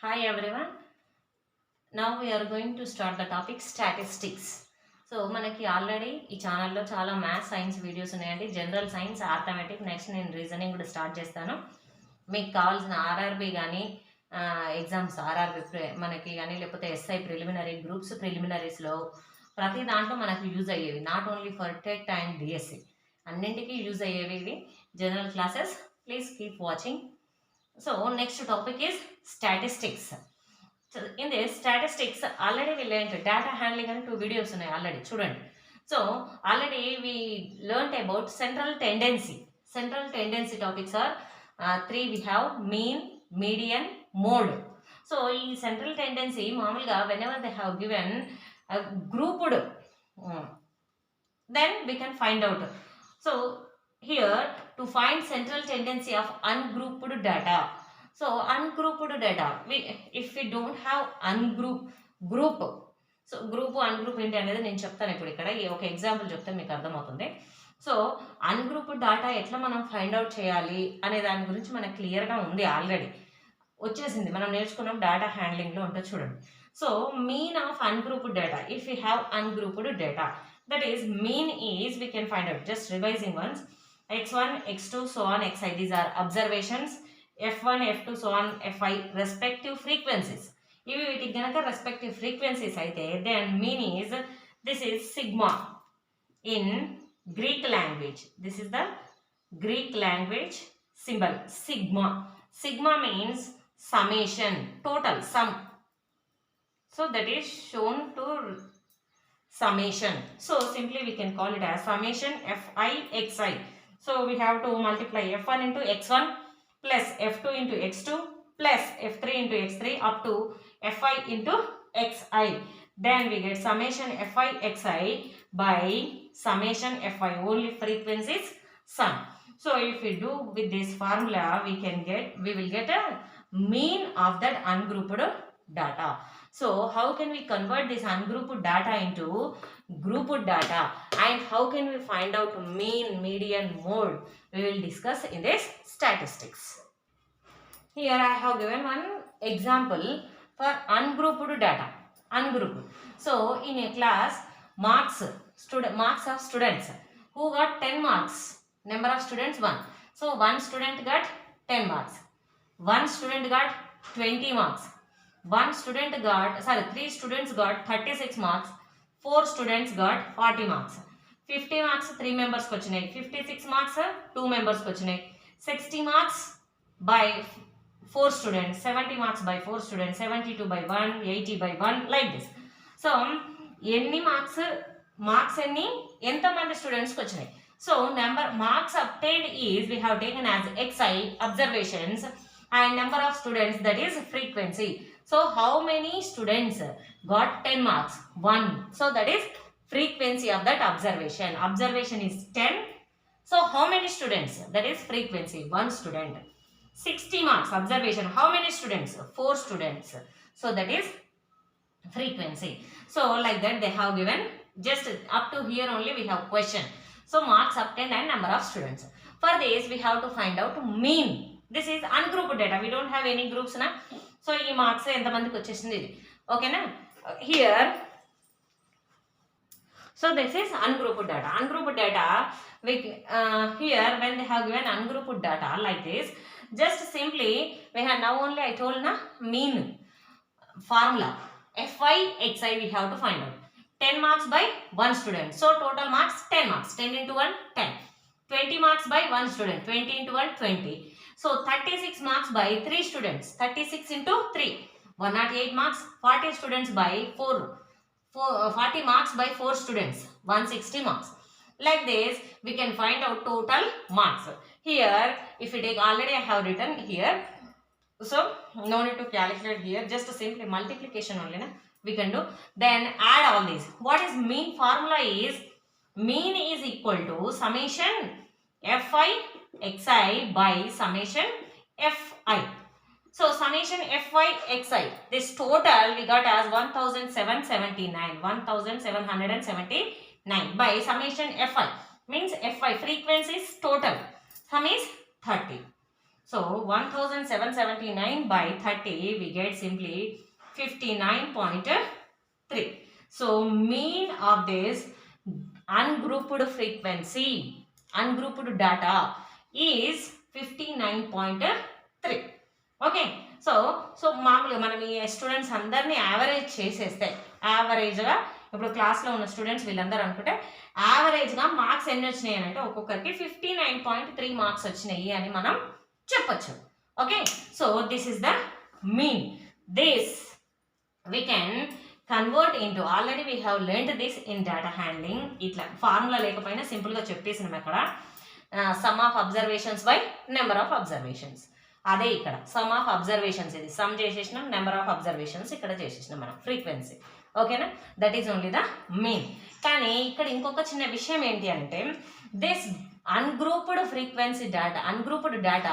Hi everyone. Now we are going to start the topic statistics. So మనకి already ఈ ఛానల్లో చాలా maths science videos ఉన్నాయండి. General science, arithmetic, next నేను reasoning కూడా స్టార్ట్ చేస్తాను. మీకు కావాల్సిన ఆర్ఆర్బి కానీ ఎగ్జామ్స్ ఆర్ఆర్బి మనకి కానీ లేకపోతే ఎస్ఐ ప్రిలిమినరీ గ్రూప్స్ ప్రిలిమినరీస్లో ప్రతి దాంట్లో మనకు యూజ్ అయ్యేవి. Not only for TET and DSC, అన్నింటికీ యూజ్ అయ్యేవి ఇవి general classes. Please keep watching. So next topic is statistics. So in this statistics already we learned data handling and 2 videos ఉన్నాయి already చూడండి. So already we learned about central tendency topics are 3 we have mean, median, mode. So ఈ central tendency మామూలుగా whenever they have given a grouped then we can find out. So here to find central tendency of ungrouped data. So ungrouped data, if we don't have group, so group ungroup ఏంటి అనేది నేను చెప్తాను ఇప్పుడు. ఇక్కడ ఒక example చెప్తే మీకు అర్థమవుతుంది. సో అన్గ్రూప్డ్ డేటా ఎట్లా మనం ఫైండ్ అవుట్ చేయాలి అనే దాని గురించి మనకు క్లియర్గా ఉంది, ఆల్రెడీ వచ్చేసింది, మనం నేర్చుకున్నాం డేటా హ్యాండ్లింగ్లో ఉంటుంది చూడండి. So mean of ungrouped data, if you have ungrouped data, that is mean is we can find out just revising once x1 x2 so on xi, these are observations, f1 f2 so on fi respective frequencies. ఇవి వీటికి గనక respective frequencies అయితే then mean is this is sigma in Greek language. This is the Greek language symbol sigma. Sigma means summation, total sum, so that is shown to summation. So simply we can call it as summation fi xi. So we have to multiply f1 into x1 plus f2 into x2 plus f3 into x3 up to fi into xi. Then we get summation fi xi by summation fi, only frequencies sum. So if we do with this formula, we will get a mean of that ungrouped data. So how can we convert this ungrouped data into grouped data, and how can we find out mean, median, mode? We will discuss in this statistics. Here I have given one example for ungrouped data. Ungrouped. So in a class, marks of students who got 10 marks. Number of students 1. So one student got 10 marks. One student got 20 marks. Three students got 36 marks. 4 students got 40 marks. 50 marks 3 members ku vachinayi. 56 marks 2 members ku vachinayi. 60 marks by 4 students, 70 marks by 4 students, 72 by 1, 80 by 1, like this. So ఎన్ని marks ఎన్ని ఎంతమంది స్టూడెంట్స్కి వచ్చినాయి. So number marks obtained is we have taken as xi, observations, and number of students, that is frequency. So how many students got 10 marks? 1. So that is frequency of that observation. Observation is 10. So how many students? That is frequency, 1 student. 60 marks observation, how many students? 4 students. So that is frequency. So like that they have given, just up to here only we have question. So marks obtained and number of students. For this we have to find out mean. This is ungrouped data, we don't have any groups na. So ee marks ఎంత మందికి వచ్చేసింది ఇది, ఓకేనా. Here so this is ungrouped data. Ungrouped data we here when they have given ungrouped data like this, just simply we have now only I told na mean formula fi xi we have to find out. 10 marks by 1 student, so total marks 10 marks, 10 into 1 10. 20 marks by 1 student, 20 into 1 20. So 36 marks by 3 students, 36 into 3 108 marks. 40 students by 40 marks by 4 students, 160 marks. Like this we can find out total marks. Here if we take, already I have written here, so no need to calculate here, just simply multiplication only na we can do. Then add all these. What is mean formula is, mean is equal to summation fi xi by summation fi. So summation fi xi, this total we got as 1779 by summation fi, means fi frequencies total, sum is 30. So 1779 by 30, we get simply 59.3. So mean of this ungrouped frequency, ungrouped data is 59.3. Okay. So మామూలుగా మనం ఈ students అందరినీ average చేసేస్తే యావరేజ్గా ఇప్పుడు క్లాస్లో ఉన్న students వీళ్ళందరూ అనుకుంటే యావరేజ్గా మార్క్స్ ఎన్ని వచ్చినాయి అని అంటే ఒక్కొక్కరికి 59.3 మార్క్స్ వచ్చినాయి అని మనం చెప్పొచ్చు. Okay. So this is the mean. This we can convert into, already we have learned this in data handling. ఇట్లా ఫార్ములా లేకపోయినా సింపుల్గా చెప్పేసినాం అక్కడ. Some of observations by number of observations. అదే ఇక్కడ సమ్ ఆఫ్ అబ్జర్వేషన్స్, ఇది సమ్ చేసేసినాం, నెంబర్ ఆఫ్ అబ్జర్వేషన్స్ ఇక్కడ చేసేసినాం మనం, frequency. ఓకేనా, that is only the mean. కానీ ఇక్కడ ఇంకొక చిన్న విషయం ఏంటి అంటే this ungrouped frequency data, ungrouped data,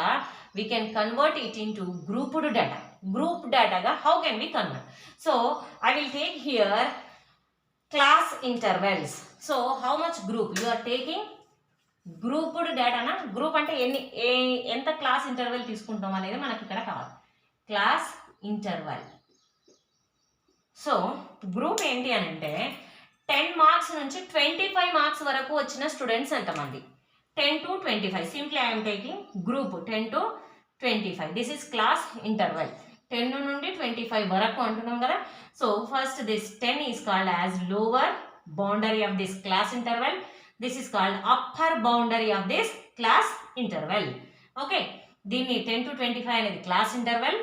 we can convert it into grouped data. Group data ga how can we convert? So I will take here class intervals. So how much group you are taking? Grouped data na, group ante enta class interval తీసుకుంటాం అనేది మనకి ఇక్కడ కావాలి. Class interval. So group ఏంటి అని అంటే 10 marks నుంచి 25 marks వరకు వచ్చిన స్టూడెంట్స్ ఎంతమంది? 10 to 25. Simply I am taking group 10 to 25. This is class interval. 10 నుండి 25 వరకు అంటున్నాం కదా. So first this 10 is called as lower boundary of this class interval. This is called upper boundary of this class interval. Okay. దీన్ని 10 to 25 అనేది class interval.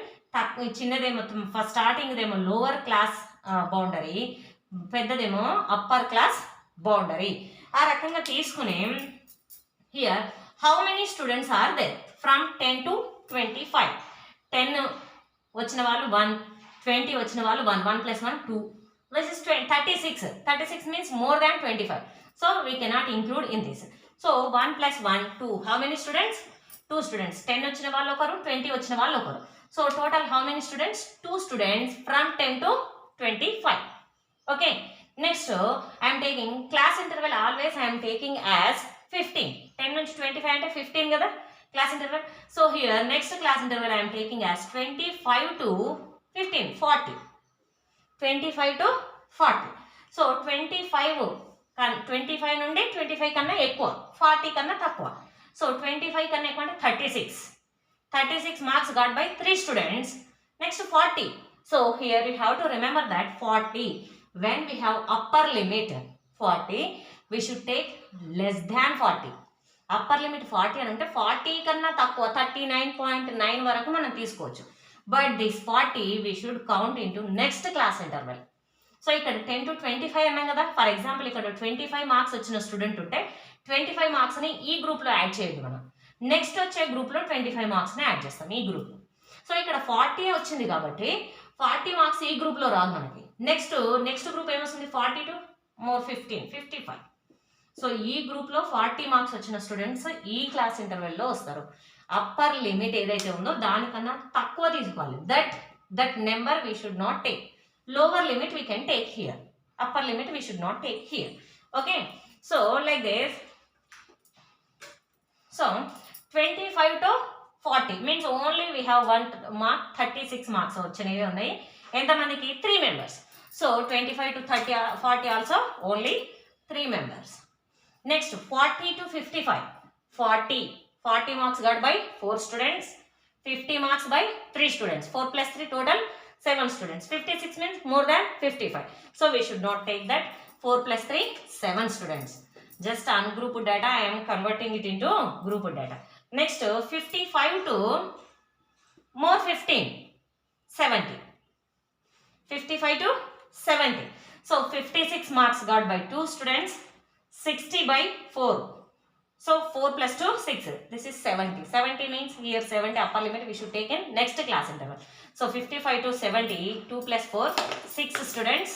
చిన్నదేమో first starting దేమో lower class boundary, పెద్దదేమో upper class boundary. ఆ రకంగా తీసుకుని here how many students are there from 10 to 25? 10 వచ్చిన వాళ్ళు 1, 20 వచ్చిన వాళ్ళు 1, 1 plus 1 2, this is 36. 36 means more than 25, so we cannot include in this. So 1 plus 1 2, how many students? 2 students. 10 వచ్చిన వాళ్ళు ఒకరు, 20 వచ్చిన వాళ్ళు ఒకరు. So total how many students? 2 students from 10 to 25. Okay, next I am taking class interval, always I am taking as 15. 10 నుంచి 25 అంటే 15 కదా class interval. So here next class interval I'm taking as 25 to 15, 40. 25 to 40. So 25 నుండి 25 కన్నా ఎక్కువ, 40 కన్నా తక్కువ. So 25 కన్నా ఎక్కువ అంటే 36 marks got by 3 students. Next 40. So here you have to remember that 40 when we have upper limit 40, we should take less than 40. Upper limit 40 అని అంటే 40 కన్నా తక్కువ 39.9 వరకు మనం తీసుకోవచ్చు. But this 40 we should count into next class interval. So ఇక్కడ 10 to 25 అన్నాం కదా. ఫర్ ఎగ్జాంపుల్ ఇక్కడ 25 మార్క్స్ వచ్చిన స్టూడెంట్ ఉంటే 25 మార్క్స్ని ఈ గ్రూప్లో యాడ్ చేయదు మనం. నెక్స్ట్ వచ్చే గ్రూప్లో 25 మార్క్స్ని యాడ్ చేస్తాం ఈ గ్రూప్లో. సో ఇక్కడ 40 వచ్చింది కాబట్టి 40 మార్క్స్ ఈ గ్రూప్లో రాదు మనకి. నెక్స్ట్ గ్రూప్ ఏమొస్తుంది? 42 more 15, 55. సో ఈ గ్రూప్లో 40 మార్క్స్ వచ్చిన స్టూడెంట్స్ ఈ క్లాస్ ఇంటర్వెల్లో వస్తారు. అప్పర్ లిమిట్ ఏదైతే ఉందో దానికన్నా తక్కువ తీసుకోవాలి. That number we should not take. Lower limit we can take here, upper limit we should not take here. Okay, so like this. So 25 to 40 means only we have 1 mark. 36 marks వచ్చినవి ఉన్నాయి. ఎంతమందికి? 3 members. So 25 to 40 also only 3 members. Next 40 to 55. 40 marks got by 4 students. 50 marks by 3 students. 4 plus 3 total 7 students. 56 means more than 55. So we should not take that. 4 plus 3 7 students. Just ungrouped data I am converting it into grouped data. Next 55 to more 15 70. 55 to 70. So 56 marks got by 2 students. 60 by 4. So 4 plus 2 6. This is 70. 70 means here 70 upper limit we should take in next class interval. So 55 to 70, 2 plus 4 6 students.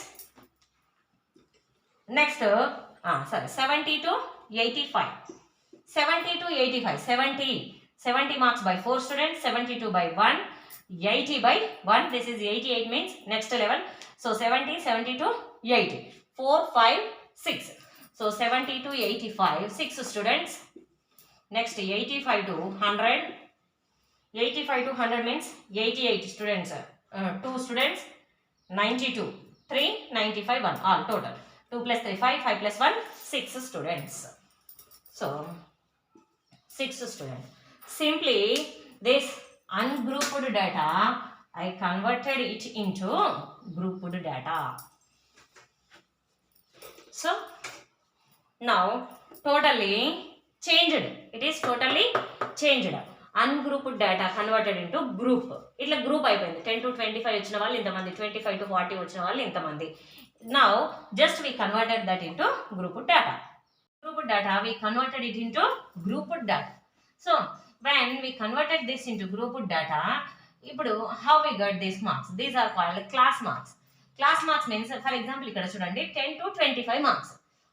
Next 70 to 85. 70 to 85. 70 marks by 4 students. 72 by 1. 80 by 1. This is 88 means next level. So 70 to 80. 4 5 6. So 70 to 85, 6 students. Next 85 to 100, 85 to 100 means 88 students. 2 students, 92. 3, 95, 1. All total. 2 plus 3, 5. 5 plus 1, 6 students. So, 6 students. Simply, this ungrouped data, I converted it into grouped data. So, now totally changed. It is totally changed. Ungrouped data converted into group. ఇట్లా group అయిపోయింది. 10 to 25 వచ్చిన వాళ్ళు ఇంతమంది, 25 to 40 వచ్చిన వాళ్ళు ఇంతమంది. Now just we converted that into grouped data. Grouped data we converted it into grouped data. So when we converted this into grouped data, ఇప్పుడు how we got these marks? These are called class marks. Class marks means for example ఇక్కడ చూడండి 10 to 25 marks.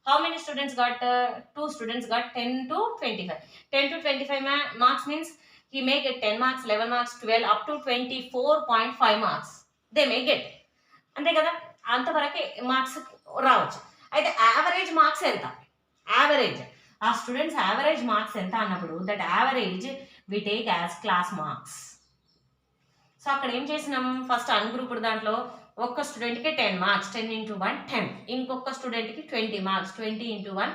How many students got? 2 students got 10 to 25. 10 to 25 marks means he may get 10 marks, 11 marks, 12 up to 24.5 marks. They may get. అంతే కదా, అంతవరకే marks రావచ్చు. అయితే average marks ఎంత? Average ఆ students average marks ఎంత అన్నప్పుడు that average we take as class marks. So అక్కడ ఏం చేసినాం, ఫస్ట్ అన్గ్రూప్డ్ దాంట్లో ఒక్క స్టూడెంట్కి 10 మార్క్స్, 10 into 1 10. ఇంకొక స్టూడెంట్కి 20 మార్క్స్, 20 into 1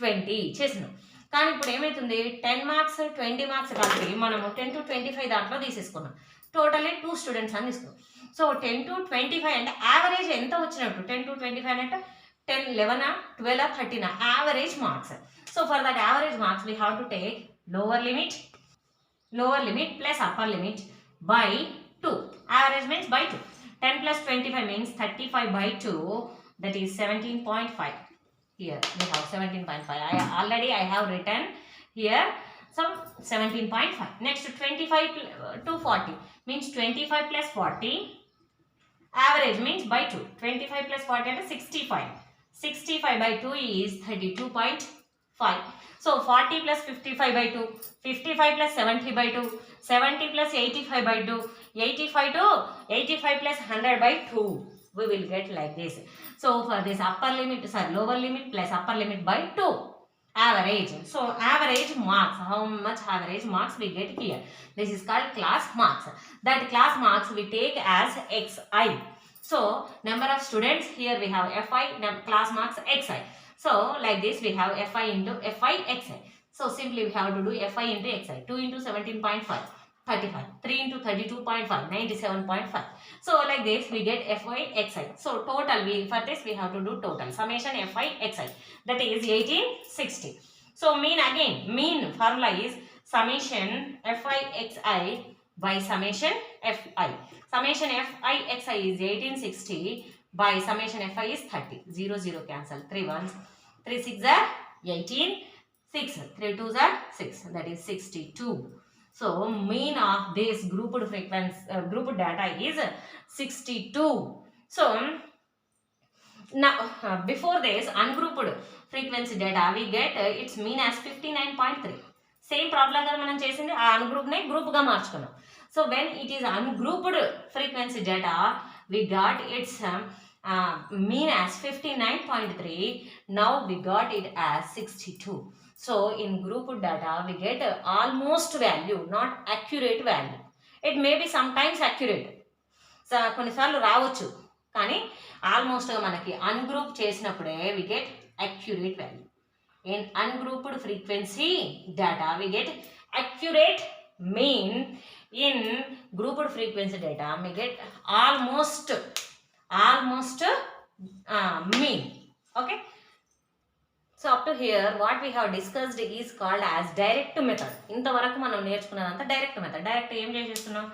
20 చేసినాం. కానీ ఇప్పుడు ఏమవుతుంది, 10 మార్క్స్ 20 మార్క్స్ కలిపి మనము 10 to 25 దాంట్లో తీసేసుకున్నాం. టోటల్లీ 2 స్టూడెంట్స్ అని తీసుకున్నాం. సో 10 to 25 అంటే యావరేజ్ ఎంత వచ్చినట్టు? 10 to 25 అంటే 10, 11, 12, 13 average marks. So for that average marks we have to take lower limit plus upper limit by 2. Average means by 2. 10 plus 25 means 35 by 2, that is 17.5. Here we have 17.5. I have written here some 17.5. Next 25 to 40 means 25 plus 40. Average means by 2. 25 plus 40 is 65. 65 by 2 is 32.5. So 40 plus 55 by 2, 55 plus 70 by 2, 70 plus 85 by 2, 85 plus 100 by 2. We will get like this. So for this lower limit plus upper limit by 2. Average. So average marks. How much average marks we get here? This is called class marks. That class marks we take as xi. So number of students, here we have fi, class marks xi. So like this we have fi into fi xi. So simply we have to do fi into xi. 2 into 17.5, 35. 3 into 32.5, 97.5. So like this we get fi xi. So total, for this we have to do total summation fi xi, that is 1860. So mean formula is summation fi xi by summation fi. Summation fi xi is 1860 by summation fi is 30. 0 0 cancel. 3 1s, 3 6 are 18, 6 3 2s are 6, that is 62. So mean of this grouped data is 62. So now before this ungrouped frequency data we get its mean as 59.3. Same problem కదా మనం చేసింది, ఆ ungroup నే group గా మార్చుకున్నాం. So when it is ungrouped frequency data we got its mean as 59.3. Now we got it as 62. So in grouped data we get almost value, not accurate value. It may be sometimes accurate. So కొన్నిసార్లు రావచ్చు, కానీ almost మనకి ungroup చేసినప్పుడే we get accurate value. In ungrouped frequency data we get accurate mean. In grouped frequency data we get almost mean. Okay. So up to here what we have discussed is called as direct method. ఇంతవరకు మనం నేర్చుకున్నదంతా direct method. Direct ఏం చేసేస్తున్నాం,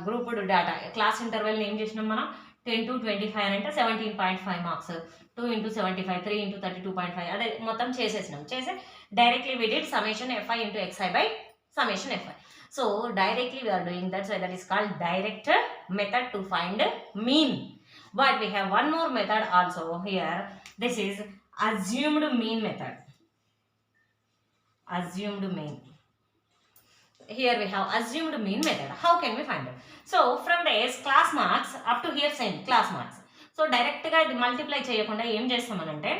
grouped data class interval ఏం చేసినాం మనం, 10 to 25 అంటే 17.5 marks, 2 into 75, 3 into 32.5, అదే మొత్తం చేసేసినాం. చేసి directly we did summation fi into xi by summation fi. So directly we are doing that, so that is called direct method to find mean. But we have one more method also here. This is assumed mean method. Assumed mean. Here we have assumed mean method. How can we find it? So from this class marks up to here same class marks. So direct గా ఇది multiply చేయకుండా ఏం చేస్తామనంటే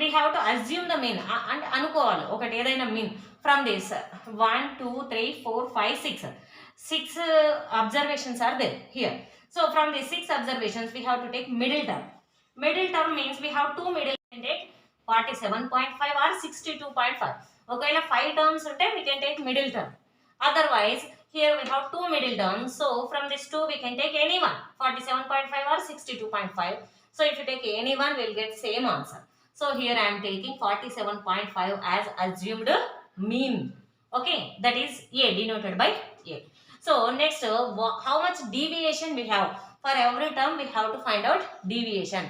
we have to assume the mean. అంటే అనుకోవాలి ఒకటి ఏదైనా mean from this 1 2 3 4 5 6. 6 observations are there here. So from the 6 observations we have to take middle term. Middle term means we have two middle can take 47.5 or 62.5. ఒకవేళ 5 terms ఉంటే we can take middle term. Otherwise here we have two middle terms, so from this two we can take any one, 47.5 or 62.5. So if you take any one we'll get same answer. So here I am taking 47.5 as assumed mean. Okay, that is A, denoted by A. So next, how much deviation we have? For every term we have to find out deviation.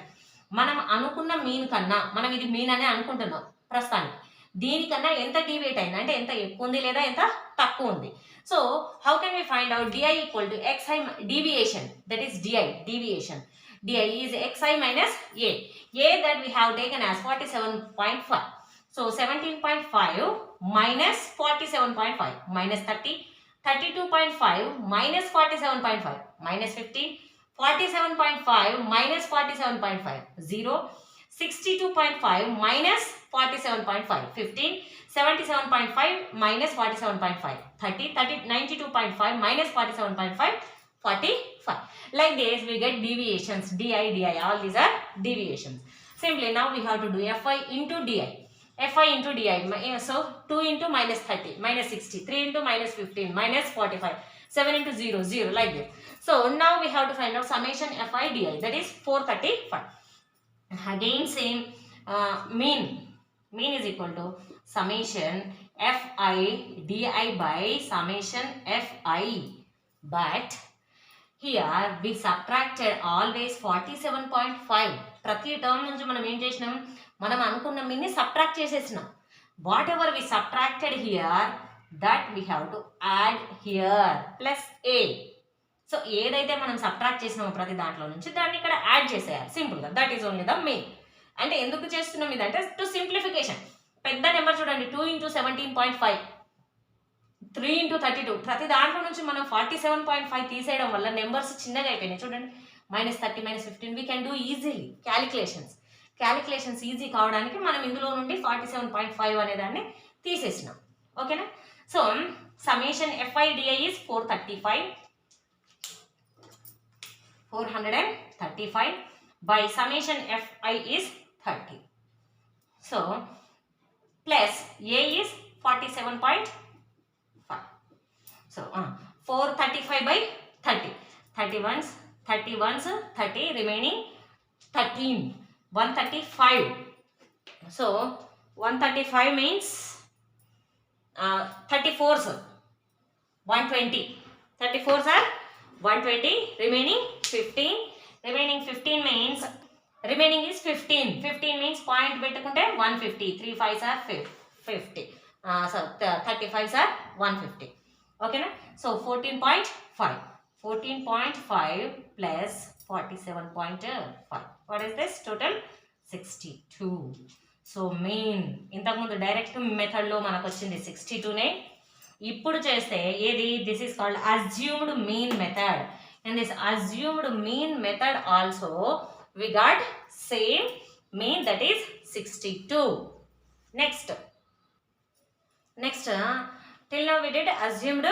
మనం అనుకున్న mean కన్నా, మనం ఇది mean అనే అనుకుంటున్నాం ప్రస్తుతానికి, దీనికన్నా ఎంత డీవియేట్ అయింది అంటే ఎంత ఎక్కువ ఉంది లేదా ఎంత తక్కువ ఉంది. So how can we find out di equal to xi deviation, that is di deviation. di is xi minus a that we have taken as 47.5. so 17.5 minus 47.5 minus 30, 32.5 minus 47.5 minus 15, 47.5 minus 47.5 0, 62.5 minus 47.5 15, 77.5 minus 47.5 30, 92.5 minus 47.5 45. Like this we get deviations, di, all these are deviations. Simply now we have to do fi into di. fi into di, so 2 into minus 30 minus 60, 3 into minus 15 minus 45, 7 into 0 0, like this. So now we have to find out summation fi di, that is 435. Again same, mean is equal to summation fi di by summation fi, but here we subtracted always 47.5. ప్రతి term నుంచి మనం ఏం చేసినాం, మనం అనుకున్న మీన్ని subtract చేసేసినాం. Whatever we subtracted here that we have to add here plus a. So ఏదైతే మనం సబ్ట్రాక్ట్ చేసినామో ప్రతి దాంట్లో నుంచి దాన్ని ఇక్కడ యాడ్ చేసేయాలి సింపుల్గా. That is only the main. అంటే ఎందుకు చేస్తున్నాం ఇదంటే టు సింప్లిఫికేషన్. పెద్ద నెంబర్ చూడండి, 2 into 17.5, 3 into 32, ప్రతి దాంట్లో నుంచి మనం 47.5 తీసేయడం వల్ల నెంబర్స్ చిన్నగా అయిపోయినాయి చూడండి. -30 -15 we can do easily calculations easy కావడానికి మనం ఇందులో నుండి 47.5 అనే దాన్ని తీసేసినాం. ఓకేనా. So summation fi di is 435 by summation fi is 30. So plus a is 47.5. So 435 by 30, 31s 30, remaining 13, 135. So 135 means 34s 120, 34s are 120, remaining 15. Remaining 15 means remaining is 15 means point పెట్టుకుంటే 150, 3 5s are 50, so 35s are 150. Okay na. So 14.5 plus 47.5, what is this total? 62. So mean ఇంతకుముందు direct మెథడ్లో మనకు వచ్చింది 62నే. ఇప్పుడు చేస్తే ఏది, this is called assumed mean method. In this assumed mean method also we got same mean, that is 62. Next till now we did assumed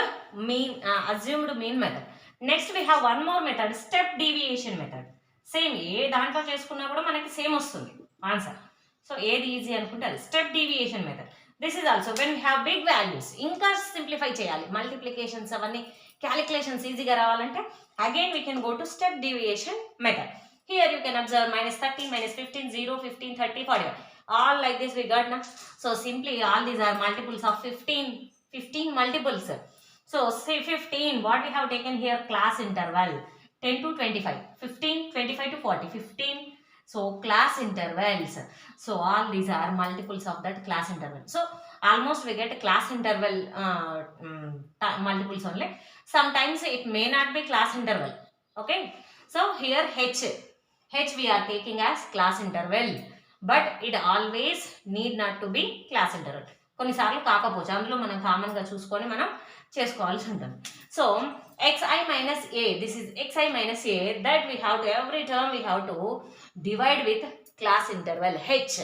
mean method. Next we have one more method, step deviation method. Same ఏ దాంట్లో చేసుకున్నా కూడా మనకి same వస్తుంది answer. So ఏది easy అనుకుంటే అది step deviation method. This is also when we have big values, ఇంకా సింప్లిఫై చేయాలి, మల్టిప్లికేషన్స్ అవన్నీ క్యాలిక్యులేషన్స్ ఈజీగా రావాలంటే again we can go to step deviation method. Here you can observe -30 -15 0 15 30 40, all like this we got na. So simply all these are multiples of 15 multiples. So say 15, what we have taken here, class interval 10 to 25, 15 25 to 40, 15. So class intervals, so all these are multiples of that class interval. So almost we get class interval multiples only. Sometimes it may not be class interval. Okay, so here h we are taking as class interval, but it always need not to be class interval. కొన్నిసార్లు కాకపోవచ్చు, అందులో మనం కామన్గా చూసుకొని మనం చేసుకోవాల్సి ఉంటుంది. So xi minus a, this is xi minus a, that we have to, every term we have to divide with class interval h.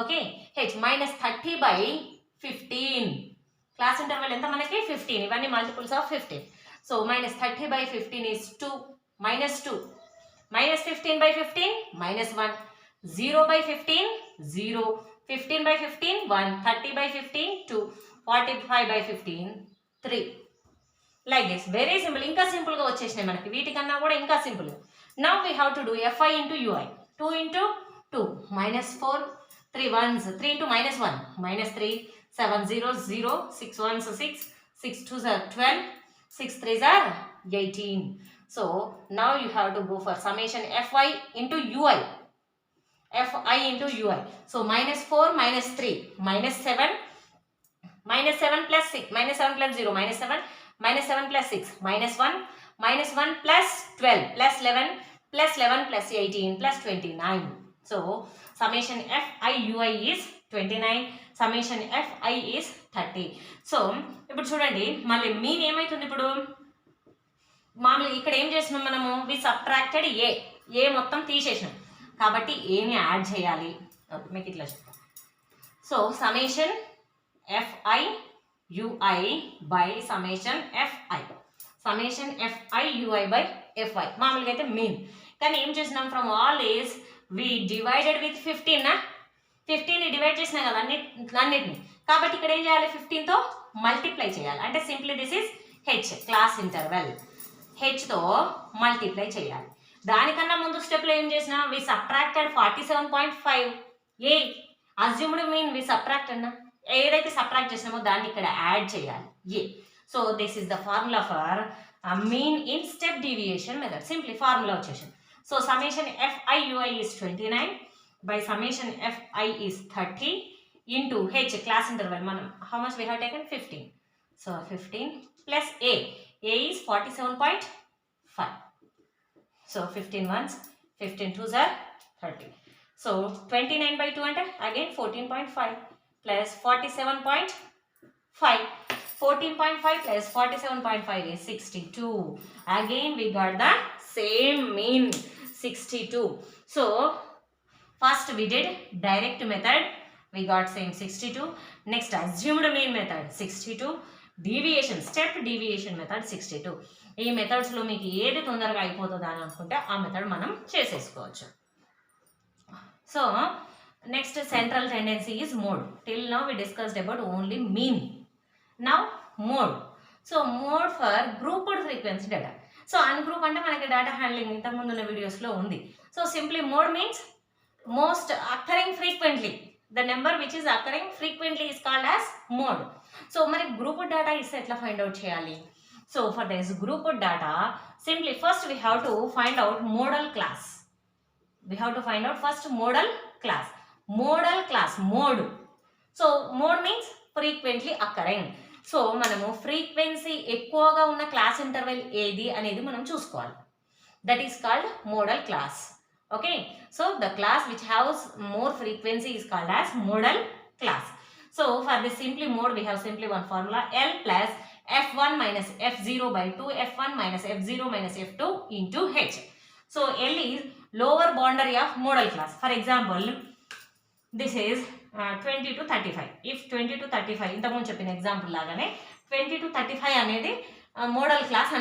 Okay, h -30 by 15, class interval ఎంత మనకి 15, ఇవన్నీ multiples of 15. So minus 30 by 15 is 2, minus 2. Minus 15 by 15, minus 1. 0 by 15, 0. 15 by 15, 1. 30 by 15, 2. 45 by 15, 3. Like this. Very simple. Inka simple ga vachesinayi manaki. Veetikanna kuda inka simple. Now we have to do Fi into Ui. 2 into 2. Minus 4. 3 ones. 3 into minus 1. Minus 3. 7 zeros 0. 6 ones 6. 6 twos are 12. 6 threes are 18. So now you have to go for summation Fi into Ui. Fi into Ui. So minus 4 minus 3. Minus 7. Minus 7 plus 6. Minus 7 plus 0. Minus 7. Minus 7 plus 6. Minus 1. Minus 1 plus 12. Plus 11. Plus 11 plus 18 plus 29. So summation Fi Ui is 29. Summation Fi is 30. So ఇప్పుడు చూడండి మళ్ళీ mean ఏమైతుంది ఇప్పుడు మామూలుగా ఇక్కడ ఏం చేసినాం మనము వి సబ్ట్రాక్టెడ్ ఏ మొత్తం తీసేసినాం కాబట్టి ఏని యాడ్ చేయాలి మీకు ఇట్లా చెప్తాను. So summation Fi Ui by summation Fi summation Fi Ui by Fi మామూలుగా అయితే మీన్ కానీ ఏం చేసినాం from all is we divided with 15 నా 15ని డివైడ్ చేసినా కదా అన్నిటిని కాబట్టి ఇక్కడ ఏం చేయాలి 15తో మల్టిప్లై చేయాలి అంటే simply this is h class interval హెచ్తో మల్టిప్లై చేయాలి. దానికన్నా ముందు స్టెప్లో ఏం చేసినా we subtracted 47.5 a assumed mean we subtract అన్నా ఏదైతే సబ్ట్రాక్ట్ చేసినామో దాన్ని ఇక్కడ యాడ్ చేయాలి a. So this is the formula for mean in step deviation method simply formula వచ్చేసింది. So summation Fi Ui is 29 by summation Fi is 30 into H class interval మనం how much we have taken 15. So 15 plus A is 47.5. So 15 ones 15 twos are 30. So 29 by 2 అంటే again 14.5 plus 47.5. 14.5 plus 47.5 is 62. Again we got the same mean 62. So first we did direct method, we got same 62. Next assumed mean method 62. Deviation step deviation method 62. ఈ మెథడ్స్లో మీకు ఏది తొందరగా అయిపోతుందా అని అనుకుంటే ఆ method మనం చేసేసుకోవచ్చు. So next central tendency is mode. Till now we discussed about only mean. Now mode. So mode for grouped frequency data. So ungroup అంటే మనకి డేటా హ్యాండ్లింగ్ ఇంతకుముందు ఉన్న వీడియోస్లో ఉంది. So simply mode means most occurring frequently, the number which is occurring frequently is called as mode. So మరి grouped data is ఎట్లా find out చేయాలి? So for this grouped data simply first we have to find out modal class. We have to find out first modal class. Modal class mode. So mode means frequently occurring. So మనము frequency ఎక్కువగా ఉన్న class interval ఏది అనేది మనం చూసుకోవాలి. That is called modal class. Okay, so the class which has more frequency is called as modal class. So for this simply mode we have simply one formula L plus F1 minus F0 by 2 F1 minus F0 minus F2 into H. So L is lower boundary of modal class. For example, this is 20 to 35. If 20 to 35 ఇంతకుముందు చెప్పిన example లాగానే 20 to 35 అనేది modal class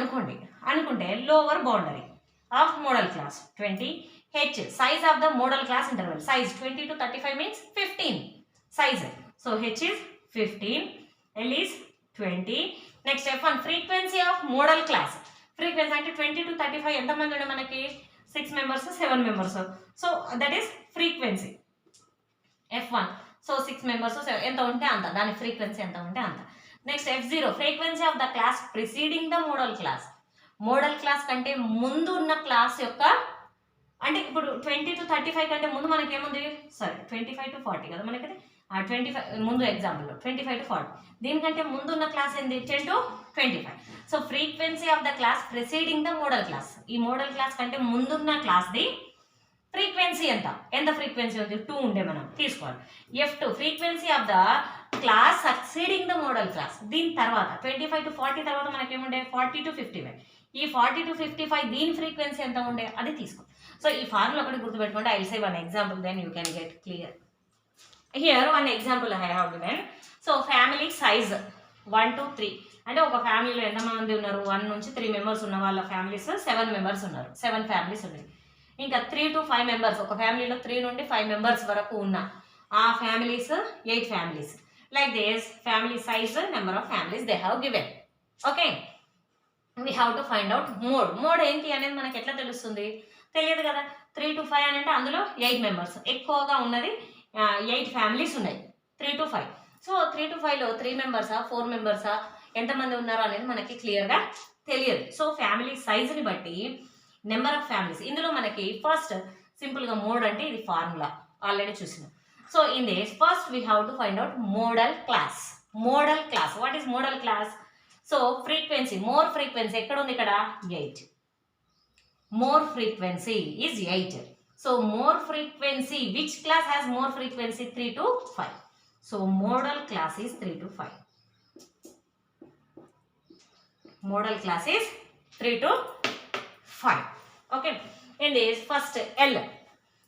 అనుకుంటే lower boundary of modal class 20. H size of the modal class interval size 20 to 35 means 15 size. So H is 15, L is 20. Next F1 frequency of modal class. Frequency అంటే 20 to 35 ఎంత మంది ఉండే మనకి 6 members 7 members. So that is frequency F1. So 6 members ఎంత ఉంటే అంత దాని frequency ఎంత ఉంటే అంత. Next F0 frequency of the class preceding the modal class. Modal class కంటే ముందు ఉన్న క్లాస్ యొక్క అంటే ఇప్పుడు 20 to 35 కంటే ముందు మనకి ఏముంది 25 to 40 కదా మనకి 25 ముందు ఎగ్జాంపుల్లో 25 to 40 దీనికంటే ముందు ఉన్న క్లాస్ ఏంది 10 to 25. So frequency of the class preceding the modal class. ఈ మోడల్ క్లాస్ కంటే ముందున్న క్లాస్ది ఫ్రీక్వెన్సీ ఎంత ఫ్రీక్వెన్సీ ఉంది 2 ఉండే మనం తీసుకోవాలి. F2 frequency of the class succeeding the modal class. దీని తర్వాత 25 to 40 తర్వాత మనకి ఏముండే 40 to 55. ఈ 40 to 55 దీని ఫ్రీక్వెన్సీ ఎంత ఉండే అది తీసుకో. సో ఈ ఫార్ములా ఒకటి గుర్తుపెట్టుకోండి. I will say one example then you can get clear. Here one example I have given. So family size 1 to 3 అంటే ఒక ఫ్యామిలీలో ఎంతమంది ఉన్నారు, 1 నుంచి 3 మెంబర్స్ ఉన్న వాళ్ళ ఫ్యామిలీస్ 7 మెంబర్స్ ఉన్నారు, 7 ఫ్యామిలీస్ ఉన్నాయి. ఇంకా 3 to 5 మెంబర్స్, ఒక ఫ్యామిలీలో 3 నుండి 5 మెంబర్స్ వరకు ఉన్న ఆ families 8 families. Like this family size, number of families they have given. Okay, we have to find out mode ఏంటి అనేది మనకి ఎట్లా తెలుస్తుంది, తెలియదు కదా. 3 to 5 అని అంటే అందులో 8 మెంబర్స్, ఎక్కువగా ఉన్నది 8 ఫ్యామిలీస్ ఉన్నాయి 3 to 5. సో 3 to 5లో 3 మెంబర్సా 4 మెంబర్సా ఎంతమంది ఉన్నారు అనేది మనకి క్లియర్గా తెలియదు. సో ఫ్యామిలీ సైజుని బట్టి నెంబర్ ఆఫ్ ఫ్యామిలీస్, ఇందులో మనకి ఫస్ట్ సింపుల్గా మోడ్ అంటే ఇది ఫార్ములా ఆల్రెడీ చూసినాం. So in this first we have to find out modal class. Modal class, what is modal class? So frequency, more frequency ఎక్కడ ఉంది, ఇక్కడ 8. More frequency is 8. So more frequency, which class has more frequency? 3 to 5. So model class is 3 to 5. Model class is 3 to 5. Okay. In this first L.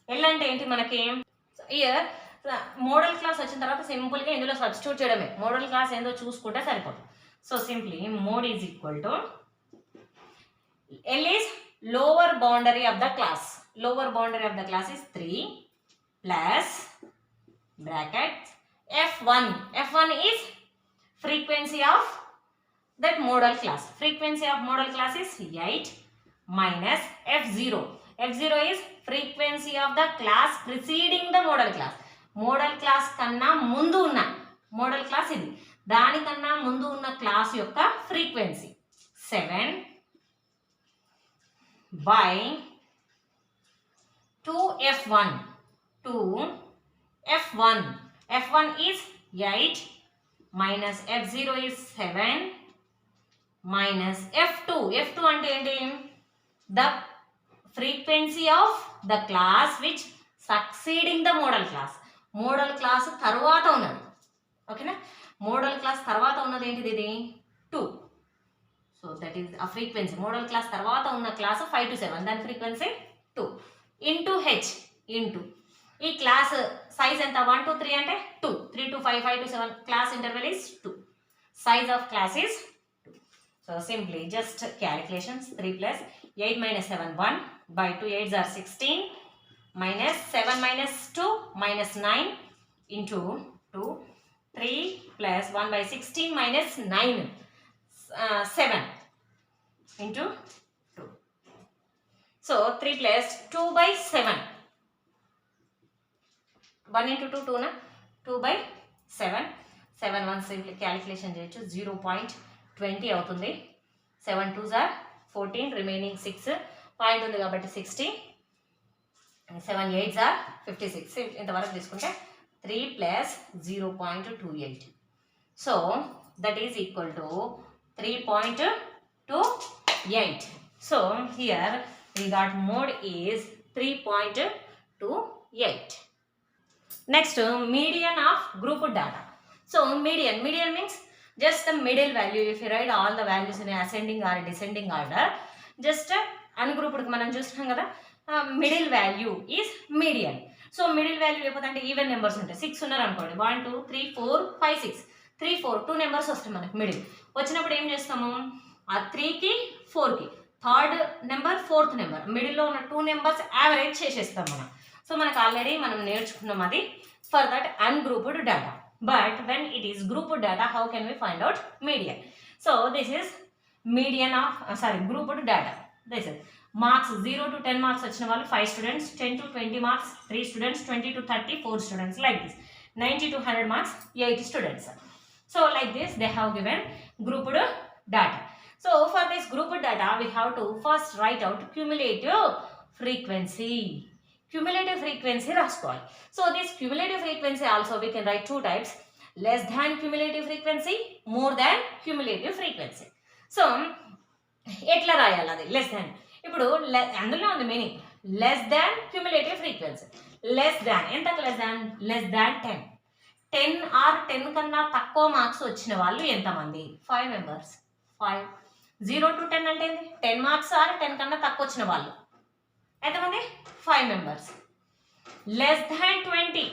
L అంటే ఏంటి మనకి? Here modal class వచ్చిన తర్వాత సింపుల్గా ఇందులో సబ్స్టిట్యూట్ చేయడమే. Modal class ఏందో చూసుకుంటే సరిపోతుంది. So simply mode is equal to L is lower boundary of the class. Lower boundary of the class is 3 plus bracket F1. F1 is frequency of that model class. Frequency of model class is 8 minus F0. F0 is frequency of the class preceding the model class. Model class కన్నా ముందు ఉన్న modal class ఇది, దానికన్నా ముందు ఉన్న class యొక్క frequency 7 by 2F1. 2F1. F1 is 8 minus F0 is 7 minus F2. F2 అంటే ఏంటి? The frequency of the class which succeeding the model class. Modal class తర్వాత ఉన్నది, ఓకేనా? మోడల్ క్లాస్ తర్వాత ఉన్నది ఏంటిది? ఇది 2. సో దట్ ఈస్ ఆ ఫ్రీక్వెన్సీ. మోడల్ క్లాస్ తర్వాత ఉన్న క్లాస్ 5 to 7, దాని ఫ్రీక్వెన్సీ 2 ఇంటూ హెచ్ ఇంటూ ఈ క్లాస్ సైజ్ ఎంత? 1 to 3 అంటే 2, 3 to 5, 5 to 7, class interval is 2, size of class is 2. So simply just calculations. 3 plus 8 minus 7 1 by 2 8s are 16 minus 7 minus 2 minus 9 into 2. 3 plus 1 by 16 minus 9 7 into 2. So 3 plus 2 by 7. 1 into 2 2 na, 2 by 7. 7 1 simply calculation చేయొచ్చు, 0.20 అవుతుంది. 7 2s are 14, remaining 6 point ఉంది కాబట్టి 60. 7 8s are 56. ఇంతవరకు తీసుకుంటే 3 plus 0.28. So that is equal to 3.28. So here we got mode is 3.28. Next, median of group data. So median means just the middle value. If you write all the values in ascending or descending order, just ungrouped మనం చూస్తున్నాం కదా, middle value is median. So middle value లేకపోతే అంటే even numbers ఉంటాయి, 6 ఉన్నారు అనుకోండి, 1 2 3 4 5 6, 3 4 2 numbers వస్తాయి మనకి మిడిల్. వచ్చినప్పుడు ఏం చేస్తాము, ఆ 3కి 4కి థర్డ్ నెంబర్ ఫోర్త్ నెంబర్ మిడిల్లో ఉన్న 2 నెంబర్స్ యావరేజ్ చేసేస్తాం మనం. సో మనకు ఆల్రెడీ మనం నేర్చుకున్నాం అది for that ungrouped data. But when it is grouped data, how can we find out median? So this is median of grouped data. This is marks 0 to 10 marks వచ్చిన వాళ్ళు 5 students, 10 to 20 marks 3 students, 20 to 30 4 students, like this. 90 to 100 marks 8 students. So like this they have given grouped data. So for this grouped data we have to first write out cumulative frequency. Cumulative frequency రాసుకోవాలి. So this cumulative frequency also we can write 2 types: less than cumulative frequency, more than cumulative frequency. So ఎట్లా రాయాలి అది? Less than. ఇప్పుడు అందులో ఉంది meaning, less than cumulative frequency. Less than ఎంతకు? Less than 10. 10 are 10 కన్నా తక్కువ మార్క్స్ వచ్చిన వాళ్ళు ఎంతమంది? 5 మెంబర్స్. 5. 0 to 10 అంటే ఏంటి? 10 మార్క్స్ ఆర్ 10 కన్నా తక్కువ వచ్చిన వాళ్ళు ఎంతమంది? 5 మెంబర్స్. లెస్ దాన్ 20,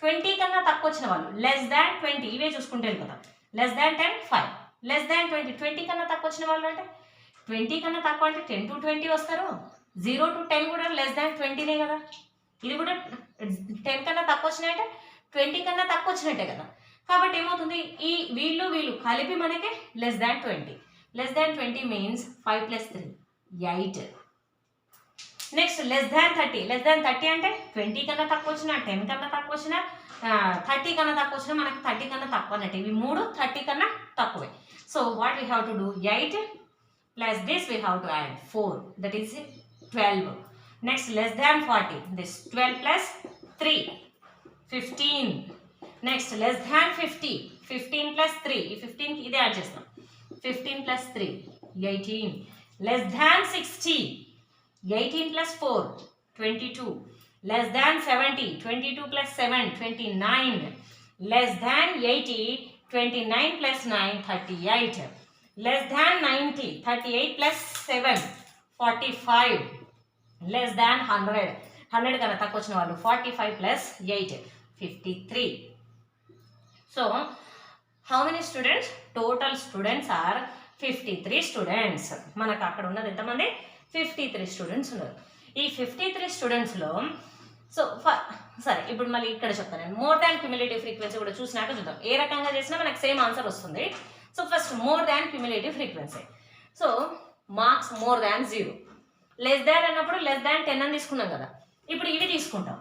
20 కన్నా తక్కువ వచ్చిన వాళ్ళు, లెస్ దాన్ 20 ఇవే చూసుకుంటే కదా. లెస్ దాన్ 10 5, లెస్ దాన్ 20, 20 కన్నా తక్కువ వచ్చిన వాళ్ళు అంటే 20 కన్నా తక్కువ అంటే 10 to 20 వస్తారు. 0 to 10 కూడా లెస్ దాన్ 20నే కదా. ఇది కూడా 10 కన్నా తక్కువ వచ్చినాయంటే 20 కన్నా తక్కువ వచ్చినట్టే కదా. కాబట్టి ఏమవుతుంది, ఈ వీళ్ళు కలిపి మనకి less than 20. Less than 20 means 5 + 3 8. Next less than 30. Less than 30 అంటే 20 కన్నా తక్కువ వచ్చినా, 10 కన్నా తక్కువ వచ్చినా, 30 కన్నా తక్కువ వచ్చినా మనకి 30 కన్నా తక్కువ అన్నట్టు. ఇవి 3 30 కన్నా తక్కువే. So what we have to do, 8 plus this we have to add 4, that is 12. Next less than 40, this 12 plus 3 15. Next less than 50, 15 plus 3, ఈ 15 ఇది యాడ్ చేస్తాం, 15 plus 3 18. Less than 60, 18 plus 4 22. Less than 70, 22 plus 7 29. Less than 80, 29 plus 9 38. Less than 90, 38 plus 7 45. Less than 100, 100 కన్నా తక్కువ వచ్చిన వాళ్ళు 45 plus 8 53. So how many students? Total students are 53 students. మనకు అక్కడ ఉన్నది ఎంతమంది? 53 స్టూడెంట్స్ ఉన్నారు. ఈ 53 స్టూడెంట్స్లో సో సరే ఇప్పుడు మళ్ళీ ఇక్కడ చెప్తాను నేను. మోర్ దాన్ క్యుములేటివ్ ఫ్రీక్వెన్సీ కూడా చూసినాక చూద్దాం. ఏ రకంగా చేసినా మనకు సేమ్ ఆన్సర్ వస్తుంది. So first more than cumulative frequency. So marks more than 0. Less than అన్నప్పుడు లెస్ దాన్ 10 అని తీసుకున్నాం కదా. ఇప్పుడు ఇవి తీసుకుంటాం,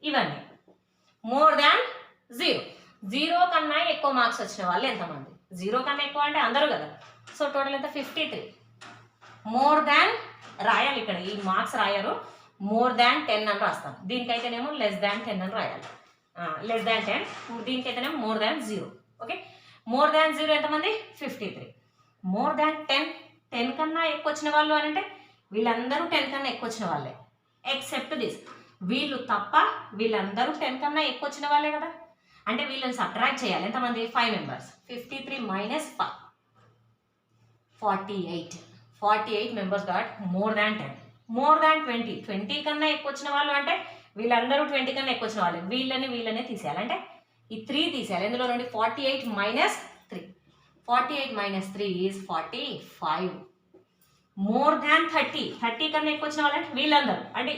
ఇవన్నీ మోర్ దాన్ 0. 0 కన్నా ఎక్కువ మార్క్స్ వచ్చిన వాళ్ళు ఎంతమంది? 0 కన్నా ఎక్కువ అంటే అందరూ కదా. సో టోటల్ ఎంత? 53. మోర్ దాన్ రాయాలి, ఇక్కడ ఈ మార్క్స్ రాయరు, మోర్ దాన్ 10 అని రాస్తాం. దీనికైతేనేమో లెస్ దాన్ 10 అని రాయాలి. లెస్ దాన్ 10, దీనికైతేనేమో more than 0. Okay, more than 0 ఎంతమంది? 53. మోర్ దాన్ 10, 10 కన్నా ఎక్కువ వచ్చిన వాళ్ళు అని అంటే వీళ్ళందరూ 10 కన్నా ఎక్కువ వచ్చిన వాళ్ళే, ఎక్సెప్ట్ దిస్. వీళ్ళు తప్ప వీళ్ళందరూ 10 కన్నా ఎక్కువ వచ్చిన వాళ్ళే కదా. అంటే వీళ్ళని సబ్ట్రాక్ట్ చేయాలి. ఎంతమంది? 5 members. 53 minus 5 48. 48 members got more than 10. More than 20, 20 కన్నా ఎక్కువ వచ్చిన వాళ్ళు అంటే వీళ్ళందరూ 20 కన్నా ఎక్కువ వచ్చిన వాళ్ళు. వీళ్ళనే తీసేయాలి, అంటే ఈ 3 తీసేయాలి. ఇందులో నుండి 48 minus 3. 48 minus 3 is 45. More than 30, 30 కన్నా ఎక్కువ వచ్చిన వాళ్ళు అంటే వీళ్ళందరూ, అంటే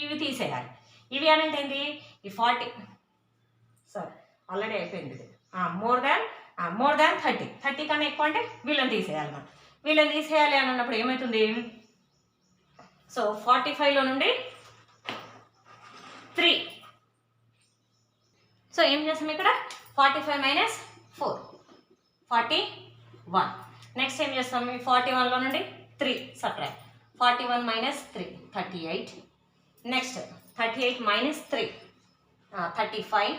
ఇవి తీసేయాలి. ఇవి అని అంటే ఏంటి? ఈ 40 సారీ ఆల్రెడీ అయిపోయింది ఇది. మోర్ దాన్ 30, 30 కన్నా ఎక్కువ అంటే వీళ్ళని తీసేయాలి. మనం వీళ్ళని తీసేయాలి అని అన్నప్పుడు ఏమవుతుంది? సో 45లో నుండి 3. సో ఏం చేస్తాం ఇక్కడ? 45 minus 4 41. నెక్స్ట్ ఏం చేస్తాం? 41లో నుండి 3 subtract. 41 minus 3 38. Next 38 minus 3 35.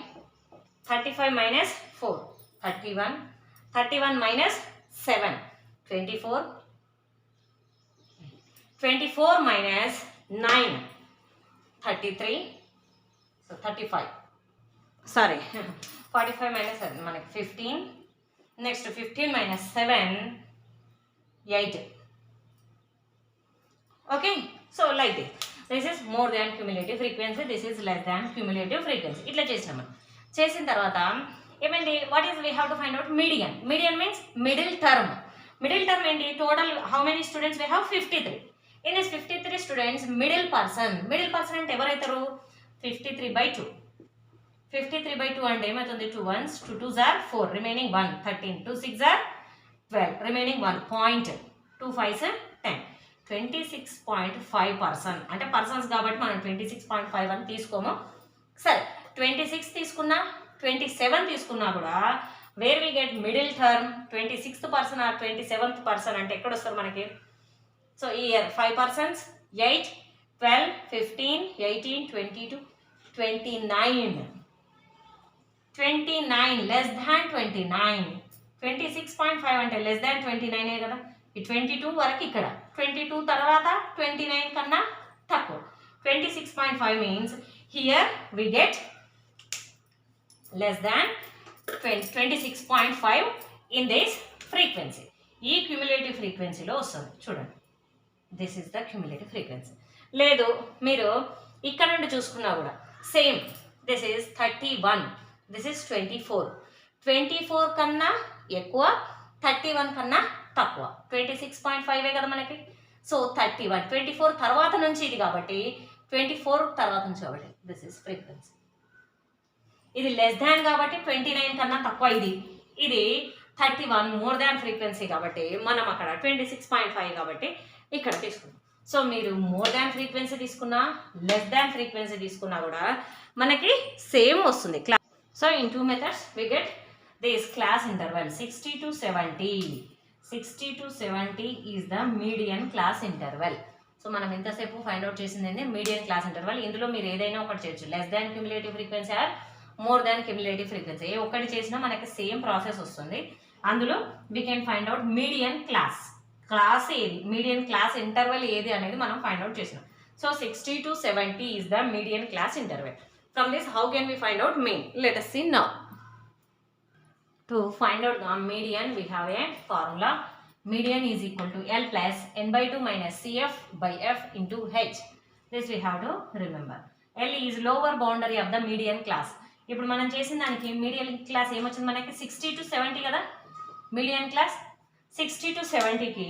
35 minus 4 31. 31 minus 7 24. 24 minus 9 33. So 35 sorry 45 minus 7 మనకి 15. Next 15 minus 7 8. Okay, so like this is more than cumulative frequency, this is less than cumulative frequency. ఇట్లా చేసినాం మనం. చేసిన తర్వాత ఏమైంది? What is we have to find out median. Median means middle term. Middle term ఏంటి? Total how many students we have? 53. In this 53 students middle person. Middle person అంటే ఎవరైతారు? 53/2. 53/2 అంటే ఏమవుతుంది? 2 ones, 2 twos are 4, remaining 1 13, 2 6 are 12, remaining 1 point, 2 5s 10. 26.5%. అంటే persons కాబట్టి మనం 26.5 అని తీసుకోము. సరే 26 తీసుకున్నా 27 తీసుకున్నా కూడా where we get middle term 26th person or 27th person అంటే ఎక్కడ వస్తారు మనకి? సో ఈ 5 persons 8 12 15 18 22 29. 29 less than 29. 26.5 అంటే less than 29 కదా. ఈ 22 వరకు ఇక్కడ, 22 తర్వాత 29 కన్నా తక్కువ. 26.5 means here we get less than 26.5 in this frequency. ఈ క్యుములేటివ్ ఫ్రీక్వెన్సీలో వస్తుంది చూడండి. This is the cumulative frequency. లేదు మీరు ఇక్కడ నుండి చూసుకున్నా కూడా same. This is 31, this is 24. 24 కన్నా ఎక్కువ, 31 కన్నా తక్కువ. 26.5 కదా మనకి. సో 31, 24 తర్వాత నుంచి ఇది కాబట్టి 24 తర్వాత నుంచి కాబట్టి దిస్ ఇస్ ఫ్రీక్వెన్సీ. ఇది లెస్ దాన్ కాబట్టి 29 కన్నా తక్కువ ఇది. ఇది 31 మోర్ దాన్ ఫ్రీక్వెన్సీ కాబట్టి మనం అక్కడ 26.5 కాబట్టి ఇక్కడ తీసుకున్నాం. సో మీరు మోర్ దాన్ ఫ్రీక్వెన్సీ తీసుకున్నా లెస్ దాన్ ఫ్రీక్వెన్సీ తీసుకున్నా కూడా మనకి సేమ్ వస్తుంది class. So in 2 methods we get this class interval 60 to 70. 60 to 70 is the median class interval. So మనం ఇంతసేపు ఫైండ్ అవుట్ చేసింది ఏంటి? Median class interval. ఇందులో మీరు ఏదైనా ఒకటి చేయొచ్చు, less than cumulative frequency or more than cumulative frequency. ఏ ఒక్కటి చేసినా మనకి సేమ్ ప్రాసెస్ వస్తుంది. అందులో we can find out median class. Class ఏది, మీడియన్ క్లాస్ ఇంటర్వల్ ఏది అనేది మనం ఫైండ్ అవుట్ చేసినాం. So 60 to 70 is the median class interval. From this, how can we find out mean? Let us see now. To find out the median, we have a formula. Median is equal to L plus n by 2 minus CF by F into H. This we have to remember. L is lower boundary of the median class. ఇప్పుడు మనం చేసిన దానికి median class ఏమొచ్చింది మనకి? 60 to 70 కదా median class. 60 to 70కి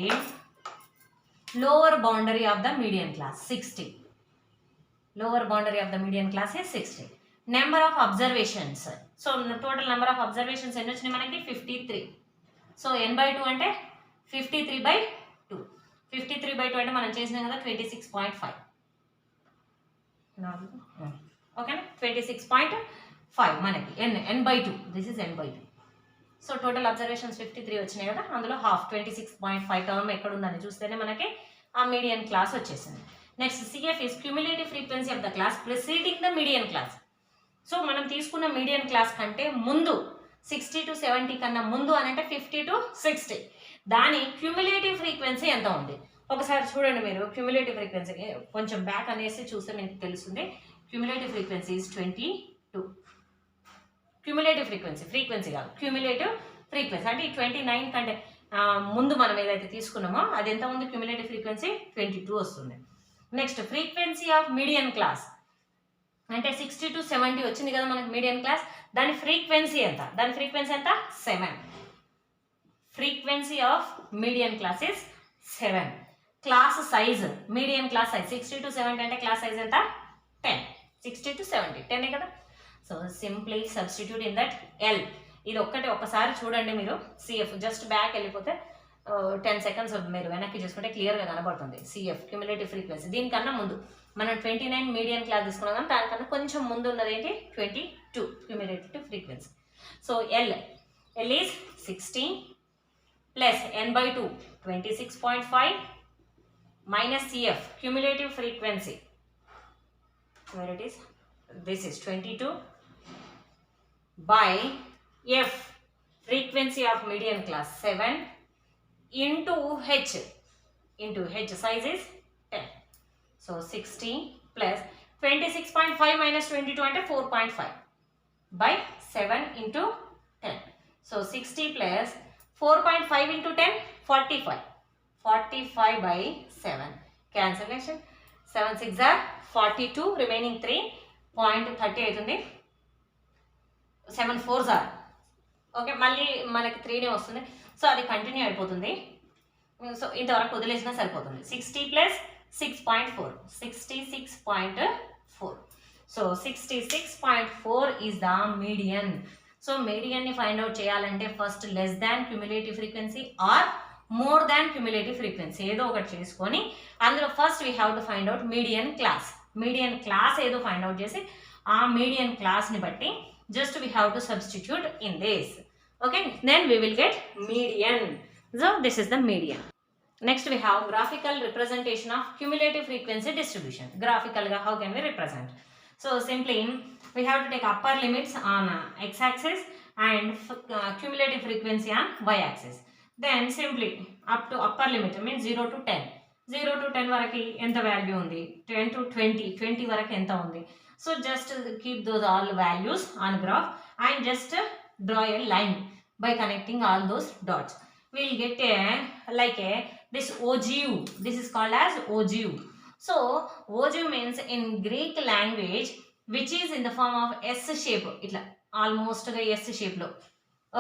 lower boundary of the median class 60. Lower boundary of the median class is 60. Number of observations. So total number of observations ఎన్ని వచ్చినాయి మనకి? 53. సో n by 2 అంటే 53/2. 53/2 అంటే మనం చేసినాం కదా 26.5. ఓకేనా? 26.5 మనకి n by 2. This is n by 2. So total observations 53 వచ్చినాయి కదా, అందులో హాఫ్ 26.5 టర్మ్ ఎక్కడ ఉందని చూస్తేనే మనకి ఆ మీడియన్ క్లాస్ వచ్చేసింది. Next CF is cumulative frequency of the class preceding the median class. So మనం తీసుకున్న మీడియన్ క్లాస్ కంటే ముందు 60 to 70 కన్నా ముందు అని అంటే 50 to 60 దాని క్యూములేటివ్ ఫ్రీక్వెన్సీ ఎంత ఉంది ఒకసారి చూడండి మీరు. క్యూములేటివ్ ఫ్రీక్వెన్సీ కొంచెం బ్యాక్ అనేసి చూస్తే మీకు తెలుస్తుంది. Cumulative frequency is 22. Cumulative frequency కాదు, క్యూములేటివ్ ఫ్రీక్వెన్సీ అంటే 29 కంటే ముందు మనం ఏదైతే తీసుకున్నామో అది ఎంత ఉంది? క్యూములేటివ్ ఫ్రీక్వెన్సీ 22 వస్తుంది. Next frequency of median class అంటే 60 to 70 వచ్చింది కదా మనకి మీడియన్ క్లాస్. దాని ఫ్రీక్వెన్సీ ఎంత? 7. Frequency of median class is 7. Class size, median class size 60 to 70 అంటే క్లాస్ సైజ్ ఎంత? 10. 60 to 70 10 కదా. So simply substitute in that L. ఇది ఒక్కసారి చూడండి మీరు. CF జస్ట్ బ్యాక్ వెళ్ళిపోతే 10 seconds మీరు వెనక్కి చూసుకుంటే క్లియర్గా కనబడుతుంది. CF cumulative frequency. దీనికన్నా ముందు మనం 29 మీడియన్ క్లాస్ తీసుకున్నాం కానీ దానికన్నా కొంచెం ముందు ఉన్నది ఏంటి? 22 cumulative frequency. So L is 16 plus n by 2 26.5 minus CF cumulative frequency where it is, this is 22 by F frequency of median class 7 into H size is 10. So 16 plus 26.5 minus 22 అంటే 4.5 by 7 into 10. So 60 plus 4.5 into 10 45 by 7. Cancellation. 7 6 are 42, remaining 3.30 అవుతుంది. 7 4s are okay, మళ్ళీ మనకి 3నే వస్తుంది. So అది continue అయిపోతుంది. So ఇంతవరకు వదిలేసినా సరిపోతుంది. 60 plus 6.4 66.4. So 66.4 is the median. So మీడియన్ని ఫైండ్ అవుట్ చేయాలంటే first less than cumulative frequency or more than cumulative frequency ఏదో ఒకటి చేసుకొని అందులో first we have to find out median class. Median class ఏదో ఫైండ్ అవుట్ చేసి ఆ మీడియన్ క్లాస్ని బట్టి just we have to substitute in this. Okay, then we will get median. So this is the median. Next we have graphical representation of cumulative frequency distribution. Graphical ga how can we represent? So simply we have to take upper limits on x-axis and cumulative frequency on y-axis. Then simply up to upper limit means 0 to 10. 0 to 10 varaki enta value undi, 10 to 20 varaki enta undi. So just keep those all values on graph and just draw a line by connecting all those dots. We will get this OGU. This is called as OGU. So OGU means in Greek language which is in the form of S shape. Itla almost S shape lo.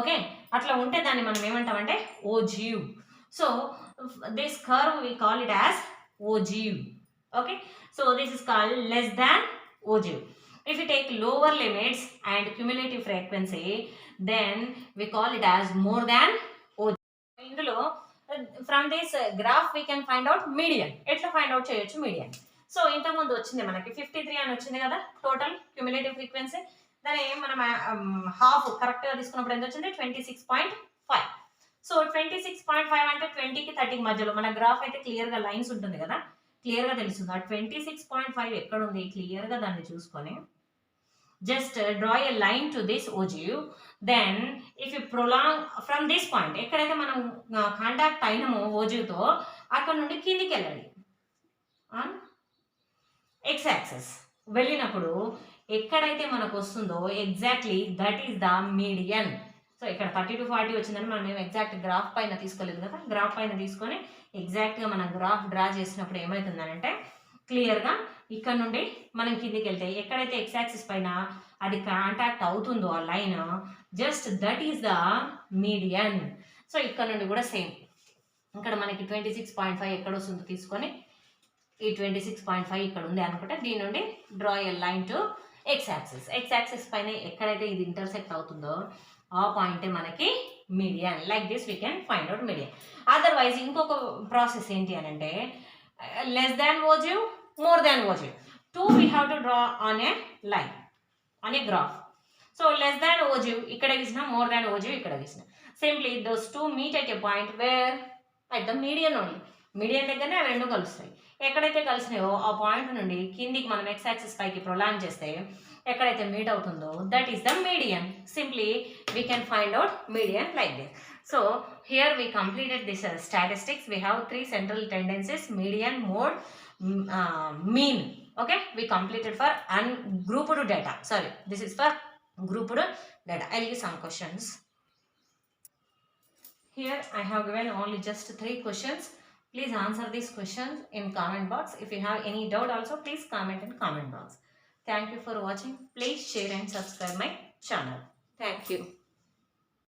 Okay, అట్లా ఉంటే దాన్ని మనం ఏమంటామంటే ogive. So this curve we call it as ogive. Okay, so this is called less than ogive. If you take lower limits and cumulative frequency, then we call it as more than ogive. ఇందులో from this graph we can find out median. ఎట్లా find out చేయొచ్చు median? So ఇంతకుముందు వచ్చింది మనకి 53 అని వచ్చింది కదా total cumulative frequency. దాన్ని మనం హాఫ్ కరెక్ట్గా తీసుకున్నప్పుడు ఎంత వచ్చింది? 26.5. సో 26.5 అంటే 20కి 30కి మధ్యలో మన గ్రాఫ్ అయితే క్లియర్గా లైన్స్ ఉంటుంది కదా, క్లియర్గా తెలుస్తుంది. ఆ 26.5 ఎక్కడ ఉంది క్లియర్గా దాన్ని చూసుకొని just draw a line to this ogive. Then if you prolong from this point, ఎక్కడైతే మనం కాంటాక్ట్ అయినామో ఓజివ్తో అక్కడ నుండి కిందికి వెళ్ళండి ఆన్ ఎక్స్ యాక్సెస్. వెళ్ళినప్పుడు ఎక్కడైతే మనకు వస్తుందో exactly that is the median. So ఇక్కడ 30 to 40 వచ్చిందని మనం మేము ఎగ్జాక్ట్ గ్రాఫ్ పైన తీసుకోలేదు కదా, గ్రాఫ్ పైన తీసుకొని ఎగ్జాక్ట్గా మనం గ్రాఫ్ డ్రా చేసినప్పుడు ఏమవుతుందనంటే క్లియర్గా ఇక్కడ నుండి మనం కిందికి వెళ్తే ఎక్కడైతే ఎక్స్ యాక్సిస్ పైన అది కాంటాక్ట్ అవుతుందో ఆ line, just that is the median. So ఇక్కడ నుండి కూడా సేమ్, ఇక్కడ మనకి 26.5 ఎక్కడ వస్తుందో తీసుకొని ఈ 26.5 ఇక్కడ ఉంది అనుకుంటే దీని నుండి draw a line to X axis. X axis పైన ఎక్కడైతే ఇది ఇంటర్సెక్ట్ అవుతుందో ఆ పాయింటే మనకి median. Like this we can find out median. Otherwise ఇంకొక ప్రాసెస్ ఏంటి అని అంటే less than ogive, more than ogive. Two we have to draw on a line, on a graph. So less than ogive ikkada gisna, more than ogive ikkada gisna. Simply those two meet at a point where at the median only. Median దగ్గరనే అవి రెండు కలుస్తాయి. ఎక్కడైతే కలిసినాయో ఆ point నుండి కిందికి మనం X axis పైకి ప్రొలాంగ్ చేస్తే ఎక్కడైతే మీట్ అవుతుందో that is the median. Simply we can find out median like this. So here we completed this statistics. We have 3 central tendencies: median, mode, mean. Okay, we completed for ungrouped data. Sorry, this is for grouped data. I'll give some questions. Here I have given only just 3 questions. Please answer these questions in comment box. If you have any doubt also, please comment in comment box. Thank you for watching. Please share and subscribe my channel. Thank you.